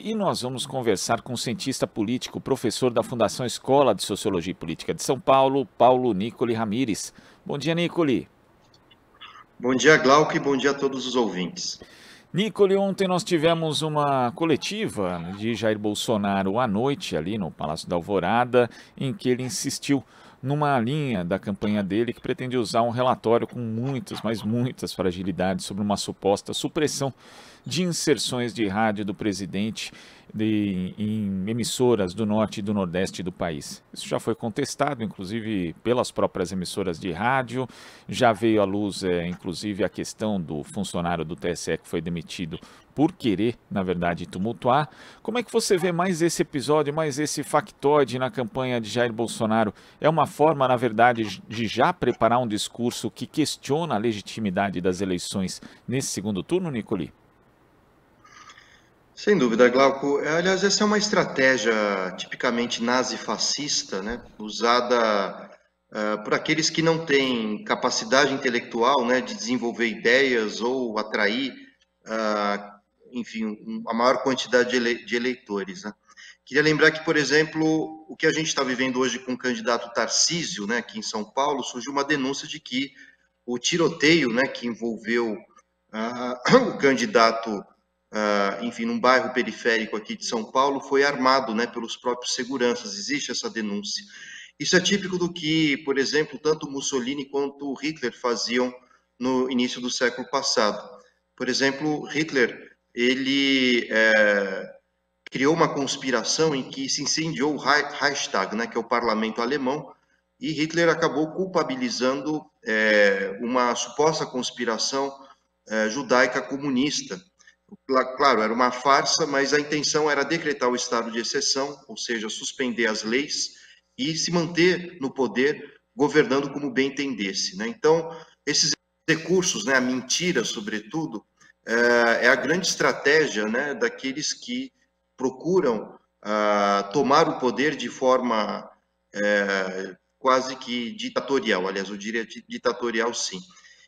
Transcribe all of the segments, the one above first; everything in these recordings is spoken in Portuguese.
e nós vamos conversar com o cientista político, professor da Fundação Escola de Sociologia e Política de São Paulo, Paulo Nicoli Ramires. Bom dia, Nicoli. Bom dia, Glauco, e bom dia a todos os ouvintes. Nicoli, ontem nós tivemos uma coletiva de Jair Bolsonaro à noite, ali no Palácio da Alvorada, em que ele insistiu numa linha da campanha dele que pretende usar um relatório com muitas, mas muitas fragilidades sobre uma suposta supressão de inserções de rádio do presidente em emissoras do norte e do nordeste do país. Isso já foi contestado, inclusive, pelas próprias emissoras de rádio. Já veio à luz, inclusive, a questão do funcionário do TSE que foi demitido por querer, na verdade, tumultuar. Como é que você vê mais esse episódio, mais esse factoide na campanha de Jair Bolsonaro? É uma forma, na verdade, de já preparar um discurso que questiona a legitimidade das eleições nesse segundo turno, Nicoli? Sem dúvida, Glauco. Aliás, essa é uma estratégia tipicamente nazi-fascista, né? Usada por aqueles que não têm capacidade intelectual, né, de desenvolver ideias ou atrair, enfim, a maior quantidade de eleitores, né? Queria lembrar que, por exemplo, o que a gente está vivendo hoje com o candidato Tarcísio, né, aqui em São Paulo, surgiu uma denúncia de que o tiroteio, né, que envolveu o candidato, enfim, num bairro periférico aqui de São Paulo, foi armado, né, pelos próprios seguranças. Existe essa denúncia. Isso é típico do que, por exemplo, tanto Mussolini quanto Hitler faziam no início do século passado. Por exemplo, Hitler, ele criou uma conspiração em que se incendiou o Reichstag, né, que é o parlamento alemão, e Hitler acabou culpabilizando uma suposta conspiração judaica comunista. Claro, era uma farsa, mas a intenção era decretar o estado de exceção, ou seja, suspender as leis e se manter no poder, governando como bem entendesse, né? Então, esses recursos, né, a mentira, sobretudo, é a grande estratégia, né, daqueles que procuram tomar o poder de forma quase que ditatorial. Aliás, eu diria ditatorial, sim.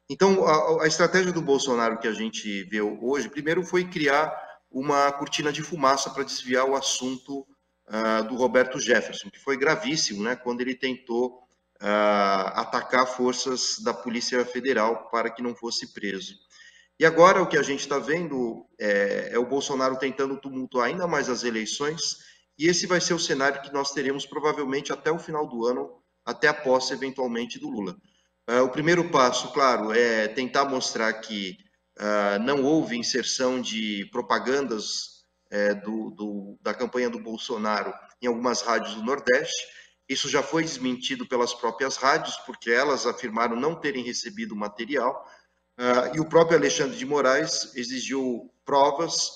Então, a estratégia do Bolsonaro que a gente vê hoje, primeiro foi criar uma cortina de fumaça para desviar o assunto do Roberto Jefferson, que foi gravíssimo, né, quando ele tentou atacar forças da Polícia Federal para que não fosse preso. E agora o que a gente está vendo é o Bolsonaro tentando tumultuar ainda mais as eleições, e esse vai ser o cenário que nós teremos provavelmente até o final do ano, até a posse eventualmente do Lula. O primeiro passo, claro, é tentar mostrar que não houve inserção de propagandas da campanha do Bolsonaro em algumas rádios do Nordeste. Isso já foi desmentido pelas próprias rádios, porque elas afirmaram não terem recebido o material. E o próprio Alexandre de Moraes exigiu provas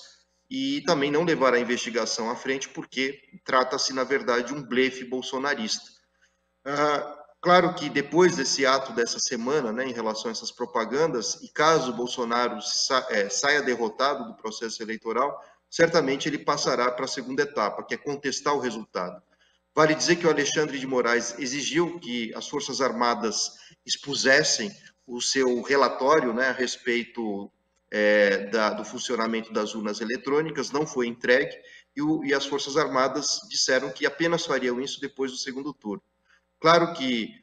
e também não levar a investigação à frente, porque trata-se, na verdade, de um blefe bolsonarista. Claro que depois desse ato dessa semana, né, em relação a essas propagandas, e caso o Bolsonaro saia derrotado do processo eleitoral, certamente ele passará para a segunda etapa, que é contestar o resultado. Vale dizer que o Alexandre de Moraes exigiu que as Forças Armadas expusessem o seu relatório, né, a respeito do funcionamento das urnas eletrônicas, não foi entregue, e as Forças Armadas disseram que apenas fariam isso depois do segundo turno. Claro que,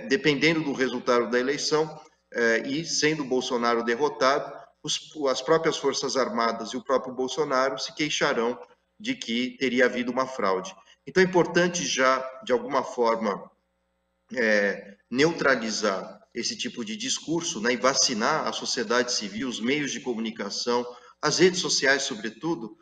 dependendo do resultado da eleição, e sendo o Bolsonaro derrotado, as próprias Forças Armadas e o próprio Bolsonaro se queixarão de que teria havido uma fraude. Então é importante já, de alguma forma, neutralizar esse tipo de discurso, né, e vacinar a sociedade civil, os meios de comunicação, as redes sociais, sobretudo,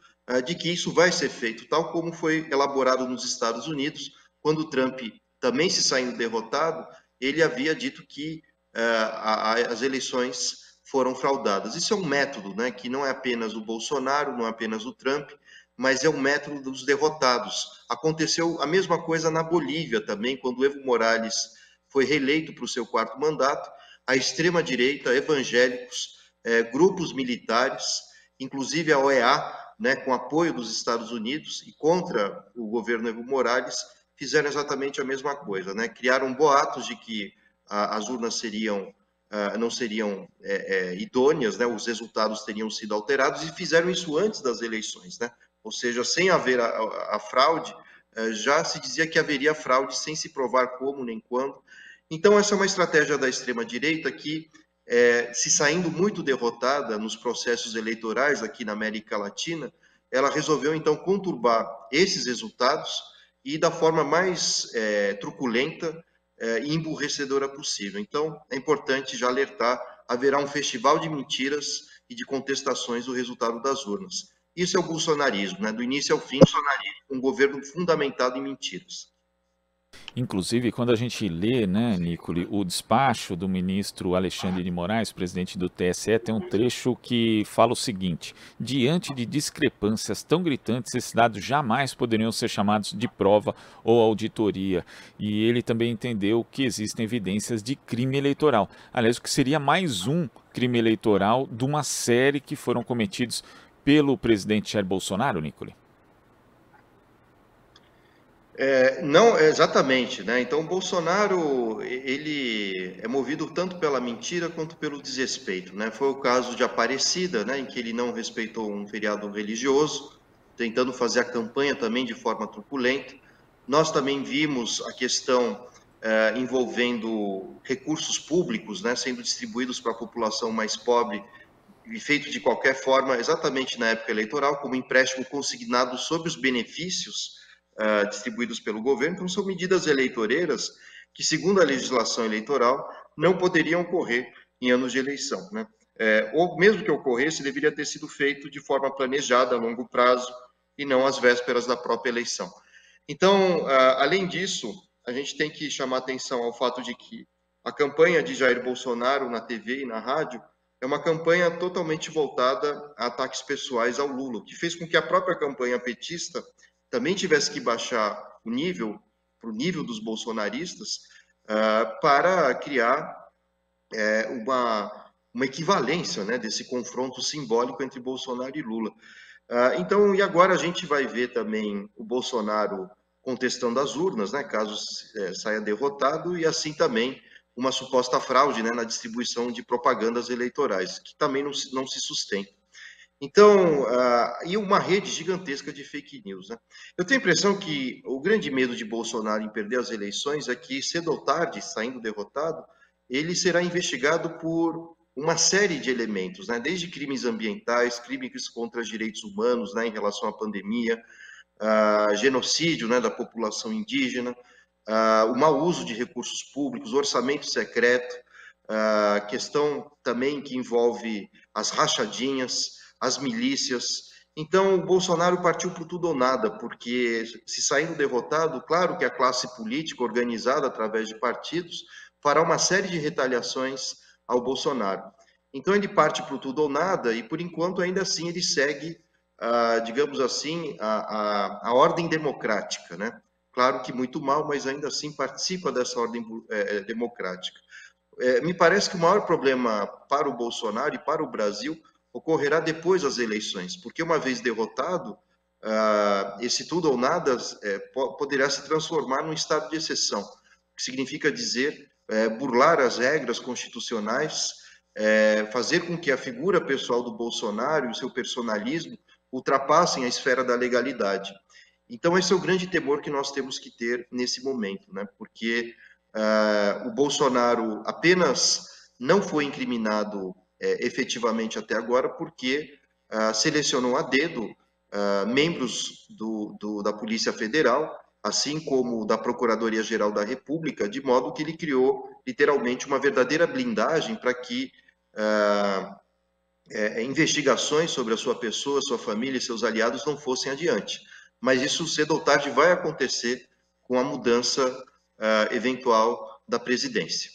de que isso vai ser feito, tal como foi elaborado nos Estados Unidos, quando Trump, também se saindo derrotado, ele havia dito que as eleições foram fraudadas. Isso é um método, né, que não é apenas o Bolsonaro, não é apenas o Trump, mas é um método dos derrotados. Aconteceu a mesma coisa na Bolívia também, quando Evo Morales foi reeleito para o seu quarto mandato, a extrema-direita, evangélicos, grupos militares, inclusive a OEA, né, com apoio dos Estados Unidos e contra o governo Evo Morales, fizeram exatamente a mesma coisa, né? Criaram boatos de que as urnas não seriam idôneas, né? Os resultados teriam sido alterados e fizeram isso antes das eleições, né? ou seja, sem haver a fraude, já se dizia que haveria fraude sem se provar como nem quando. Então, essa é uma estratégia da extrema-direita que, se saindo muito derrotada nos processos eleitorais aqui na América Latina, ela resolveu, então, conturbar esses resultados e da forma mais truculenta e emburrecedora possível. Então, é importante já alertar, haverá um festival de mentiras e de contestações do resultado das urnas. Isso é o bolsonarismo, né? Do início ao fim, um governo fundamentado em mentiras. Inclusive, quando a gente lê, né, Nicole, o despacho do ministro Alexandre de Moraes, presidente do TSE, tem um trecho que fala o seguinte: diante de discrepâncias tão gritantes, esses dados jamais poderiam ser chamados de prova ou auditoria. E ele também entendeu que existem evidências de crime eleitoral. Aliás, o que seria mais um crime eleitoral de uma série que foram cometidos pelo presidente Jair Bolsonaro, Nicole? Não, exatamente, né? Então, o Bolsonaro, ele é movido tanto pela mentira quanto pelo desrespeito, né? Foi o caso de Aparecida, né, em que ele não respeitou um feriado religioso, tentando fazer a campanha também de forma truculenta. Nós também vimos a questão envolvendo recursos públicos, né, sendo distribuídos para a população mais pobre e feito de qualquer forma, exatamente na época eleitoral, como empréstimo consignado sobre os benefícios distribuídos pelo governo. Então, são medidas eleitoreiras que, segundo a legislação eleitoral, não poderiam ocorrer em anos de eleição, né? Ou mesmo que ocorresse, deveria ter sido feito de forma planejada, a longo prazo, e não às vésperas da própria eleição. Então, além disso, a gente tem que chamar atenção ao fato de que a campanha de Jair Bolsonaro na TV e na rádio é uma campanha totalmente voltada a ataques pessoais ao Lula, que fez com que a própria campanha petista também tivesse que baixar o nível para o nível dos bolsonaristas para criar uma equivalência, né, desse confronto simbólico entre Bolsonaro e Lula. Então, e agora a gente vai ver também o Bolsonaro contestando as urnas, né, caso saia derrotado, e assim também uma suposta fraude, né, na distribuição de propagandas eleitorais, que também não se sustenta. Então, e uma rede gigantesca de fake news, né? Eu tenho a impressão que o grande medo de Bolsonaro em perder as eleições é que, cedo ou tarde, saindo derrotado, ele será investigado por uma série de elementos, né? Desde crimes ambientais, crimes contra os direitos humanos, né, em relação à pandemia, genocídio, né, da população indígena, o mau uso de recursos públicos, orçamento secreto, questão também que envolve as rachadinhas, as milícias. Então, o Bolsonaro partiu por tudo ou nada, porque se saindo derrotado, claro que a classe política organizada através de partidos fará uma série de retaliações ao Bolsonaro. Então, ele parte por tudo ou nada e, por enquanto, ainda assim, ele segue, digamos assim, a ordem democrática, né? Claro que muito mal, mas ainda assim participa dessa ordem democrática. Me parece que o maior problema para o Bolsonaro e para o Brasil ocorrerá depois das eleições, porque uma vez derrotado, esse tudo ou nada poderá se transformar num estado de exceção, o que significa dizer burlar as regras constitucionais, fazer com que a figura pessoal do Bolsonaro e o seu personalismo ultrapassem a esfera da legalidade. Então, esse é o grande temor que nós temos que ter nesse momento, né? Porque o Bolsonaro apenas não foi incriminado efetivamente até agora, porque selecionou a dedo membros da Polícia Federal, assim como da Procuradoria-Geral da República, de modo que ele criou, literalmente, uma verdadeira blindagem para que investigações sobre a sua pessoa, sua família e seus aliados não fossem adiante. Mas isso, cedo ou tarde, vai acontecer com a mudança eventual da presidência.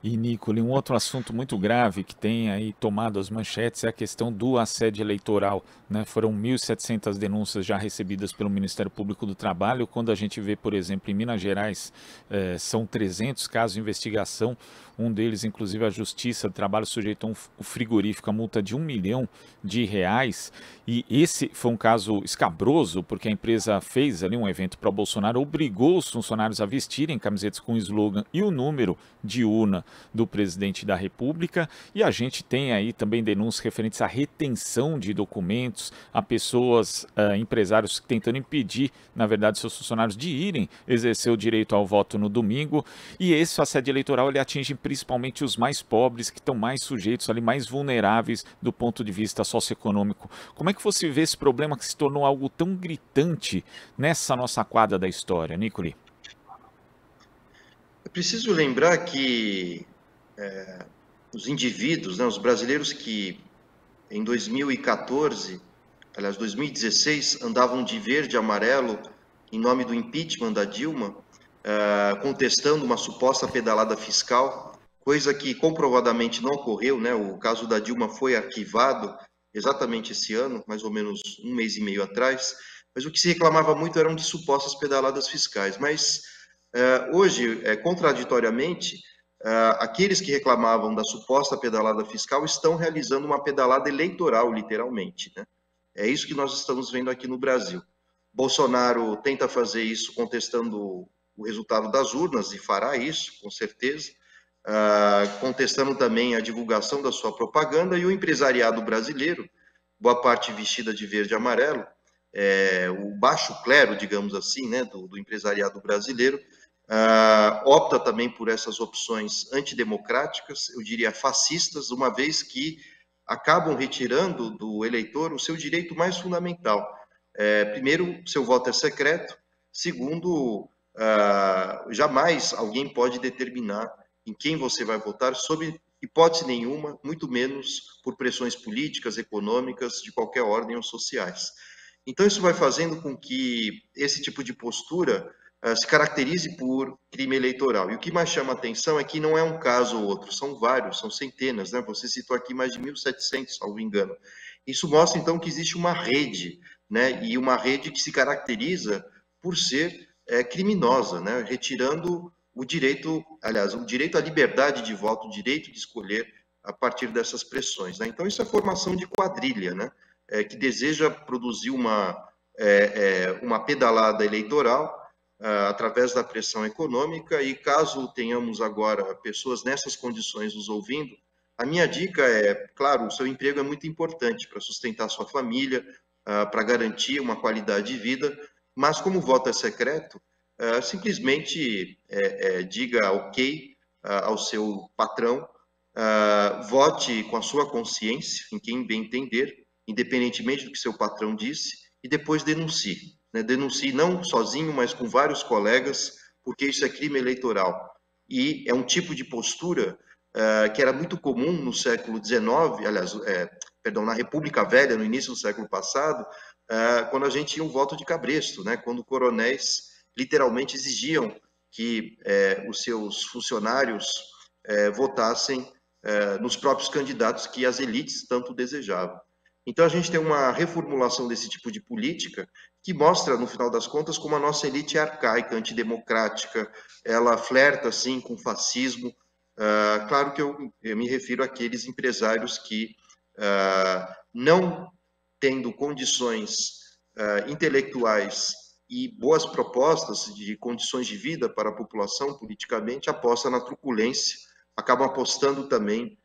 E, Nicole, um outro assunto muito grave que tem aí tomado as manchetes é a questão do assédio eleitoral, né? Foram 1.700 denúncias já recebidas pelo Ministério Público do Trabalho. Quando a gente vê, por exemplo, em Minas Gerais, são 300 casos de investigação. Um deles, inclusive, a Justiça do Trabalho sujeitou um frigorífico a multa de R$1 milhão. E esse foi um caso escabroso, porque a empresa fez ali um evento para o Bolsonaro, obrigou os funcionários a vestirem camisetas com o slogan e o número de urna do presidente da República, e a gente tem aí também denúncias referentes à retenção de documentos, a pessoas, empresários tentando impedir, na verdade, seus funcionários de irem exercer o direito ao voto no domingo, e esse assédio eleitoral ele atinge principalmente os mais pobres, que estão mais sujeitos ali, mais vulneráveis do ponto de vista socioeconômico. Como é que você vê esse problema que se tornou algo tão gritante nessa nossa quadra da história, Nicoli? É preciso lembrar que os indivíduos, né, os brasileiros que em 2014, aliás, 2016, andavam de verde e amarelo em nome do impeachment da Dilma, contestando uma suposta pedalada fiscal, coisa que comprovadamente não ocorreu, né? O caso da Dilma foi arquivado exatamente esse ano, mais ou menos um mês e meio atrás, mas o que se reclamava muito eram de supostas pedaladas fiscais. Mas hoje, contraditoriamente, aqueles que reclamavam da suposta pedalada fiscal estão realizando uma pedalada eleitoral, literalmente, né? É isso que nós estamos vendo aqui no Brasil. Bolsonaro tenta fazer isso contestando o resultado das urnas, e fará isso, com certeza, contestando também a divulgação da sua propaganda, e o empresariado brasileiro, boa parte vestida de verde e amarelo, o baixo clero, digamos assim, né, do empresariado brasileiro, opta também por essas opções antidemocráticas, eu diria fascistas, uma vez que acabam retirando do eleitor o seu direito mais fundamental. Primeiro, seu voto é secreto. Segundo, jamais alguém pode determinar em quem você vai votar, sob hipótese nenhuma, muito menos por pressões políticas, econômicas, de qualquer ordem ou sociais. Então, isso vai fazendo com que esse tipo de postura se caracterize por crime eleitoral. E o que mais chama a atenção é que não é um caso ou outro, são vários, são centenas, né? Você citou aqui mais de 1.700, salvo engano. Isso mostra, então, que existe uma rede, né? E uma rede que se caracteriza por ser criminosa, né? Retirando o direito, aliás, o direito à liberdade de voto, o direito de escolher a partir dessas pressões, né? Então, isso é formação de quadrilha, né? Que deseja produzir uma pedalada eleitoral através da pressão econômica, e caso tenhamos agora pessoas nessas condições nos ouvindo, a minha dica é, claro, o seu emprego é muito importante para sustentar a sua família, para garantir uma qualidade de vida, mas como o voto é secreto, simplesmente diga ok ao seu patrão, vote com a sua consciência, em quem bem entender, independentemente do que seu patrão disse, e depois denuncie. Denuncie não sozinho, mas com vários colegas, porque isso é crime eleitoral. E é um tipo de postura que era muito comum no século XIX, aliás, na República Velha, no início do século passado, quando a gente tinha um voto de cabresto, né? Quando coronéis literalmente exigiam que os seus funcionários votassem nos próprios candidatos que as elites tanto desejavam. Então, a gente tem uma reformulação desse tipo de política que mostra, no final das contas, como a nossa elite é arcaica, antidemocrática, ela flerta, sim, com fascismo. Claro que eu me refiro àqueles empresários que, não tendo condições intelectuais e boas propostas de condições de vida para a população politicamente, apostam na truculência, acabam apostando também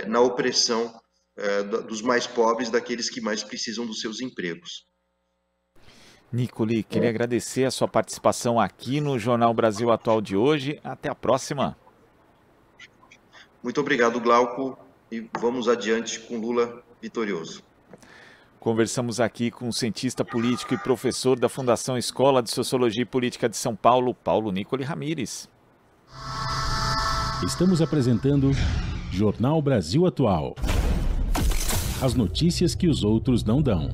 na opressão dos mais pobres, daqueles que mais precisam dos seus empregos. Nicoli, queria agradecer a sua participação aqui no Jornal Brasil Atual de hoje. Até a próxima. Muito obrigado, Glauco, e vamos adiante com Lula vitorioso. Conversamos aqui com o cientista político e professor da Fundação Escola de Sociologia e Política de São Paulo, Paulo Nicoli Ramires. Estamos apresentando Jornal Brasil Atual. As notícias que os outros não dão.